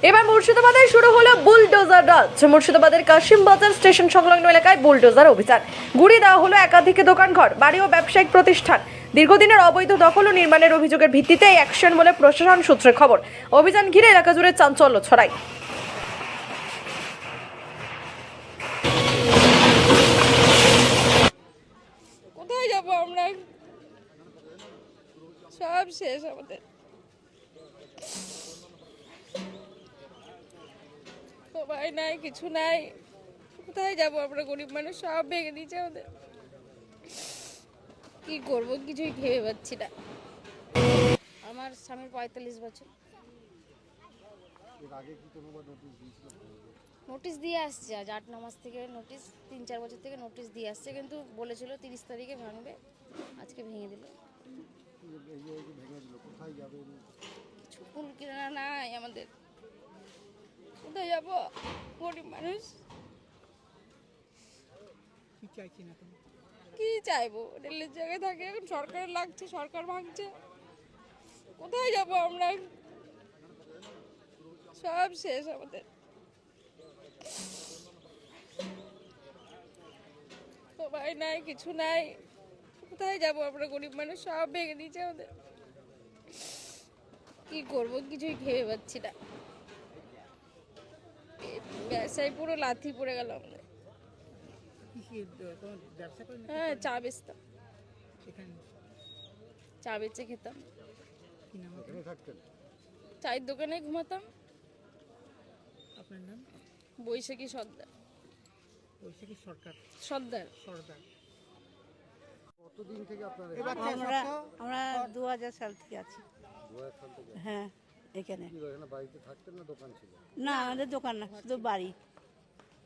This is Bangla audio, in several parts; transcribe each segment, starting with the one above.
এবার মুর্শিদাবাদে শুরু হলো বুলডোজার রাজ। মুর্শিদাবাদের কাশিম বাজার স্টেশন সংলগ্ন এলাকায় বুলডোজার অভিযান। গুড়িয়ে দেওয়া হলো একাধিক দোকানঘর, বাড়ি ও ব্যবসায়িক প্রতিষ্ঠান। দীর্ঘদিনের অবৈধ দখল ও নির্মাণের অভিযোগের ভিত্তিতে এই অ্যাকশন বলে প্রশাসন সূত্রে খবর। অভিযান ঘিরে এলাকা জুড়ে চাঞ্চল্য ছড়ায়। কোথায় যাবো আমরা? সব শেষ আমাদের। সবাই নাই, কিছু নাই। কোথায় যাবো আমরা? গরিব মানুষ, সব ভেঙে দিয়েছে আমাদের। কি করব কিছুই ভেবে পাচ্ছি না। আমার স্বামীর 45 বছর। নোটিশ দিয়ে আসছে, আজ 8-9 মাস থেকে নোটিশ, 3-4 বছর থেকে নোটিশ দিয়ে আসছে, কিন্তু বলেছিল 30 তারিখে ভাঙবে, আজকে ভেঙে দিল। কিছু কুল কিনা নাই আমাদের। কোথায় যাবো? গরিব মানুষ। কি চাইবো? রেলের জায়গায় থাকে, এখন সরকার লাগছে, সরকার ভাঙছে। কোথায় যাবো আমরা? সব শেষ আমাদের। সবাই নাই, কিছু নাই। কোথায় যাবো আমরা? গরিব মানুষ, সব ভেঙে দিয়েছে আমাদের। কি করব কিছুই ভেবে পাচ্ছি না। ব্যবসায় পুরো লাথি পড়ে গেল আমাদের। হ্যাঁ, চা বেচতাম, চা বেচে খেতাম, চায়ের দোকানে ঘুমাতাম। আপনার নাম? বৈশাখী সর্দার। বৈশাখী সরকার সর্দার। সরদার। কতদিন থেকে আপনারা আমরা 2000 সাল থেকে আছি। 2000 সাল থেকে? হ্যাঁ, এখানে কি এখানে বাড়িতে থাকতেন না দোকান ছিল? না, আমাদের দোকান না, শুধু বাড়ি।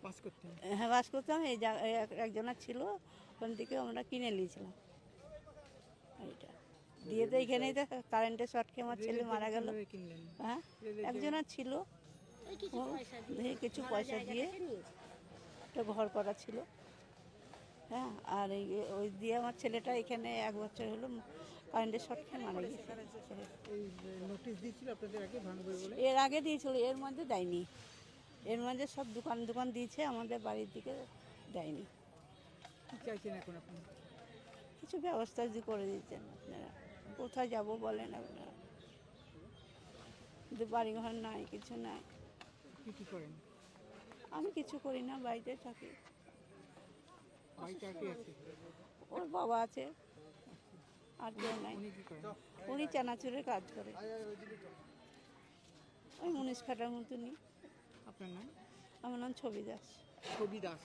বাস করতেন? হ্যাঁ, বাস করতাম। এই একজনের ছিল, ওখান থেকে আমরা কিনে নিয়েছিলাম। এইটা দিয়ে তো এখানেই তো কারেন্টের শর্ট খেয়ে আমার ছেলে মারা গেল। কিভাবে কিনলেন? হ্যাঁ, একজনের ছিল, ও কিছু পয়সা দিয়ে একটা ঘর করা ছিল। হ্যাঁ, আর ওই দিয়ে আমার ছেলেটা এখানে 1 বছর হলো কারেন্টের শর্ট খেয়ে মারা গেছে। এই নোটিশ দিয়েছিল আপনাদের আগে ভাঙবে বলে? এর আগে দিয়েছিল, এর মধ্যে দেয়নি। এর মধ্যে সব দোকান দিয়েছে, আমাদের বাড়ির দিকে দেয়নি। কি চাইছেন এখন আপনি? কিছু ব্যবস্থা যদি করে দিচ্ছেন আপনারা। কোথায় যাব বলেন আপনারা? কিন্তু বাড়িঘর নাই, কিছু নাই। কি করেন? আমি কিছু করি না, বাড়িতে থাকি। বাড়িতে আর কে আছে? ওর বাবা আছে, আর কেউ নাই। উনি কি করেন? উনি চানাচুরের কাজ করে, ওই মুনিশ খাটার মতনই। আপনার নাম? আমার নাম ছবি দাস। ছবি দাস।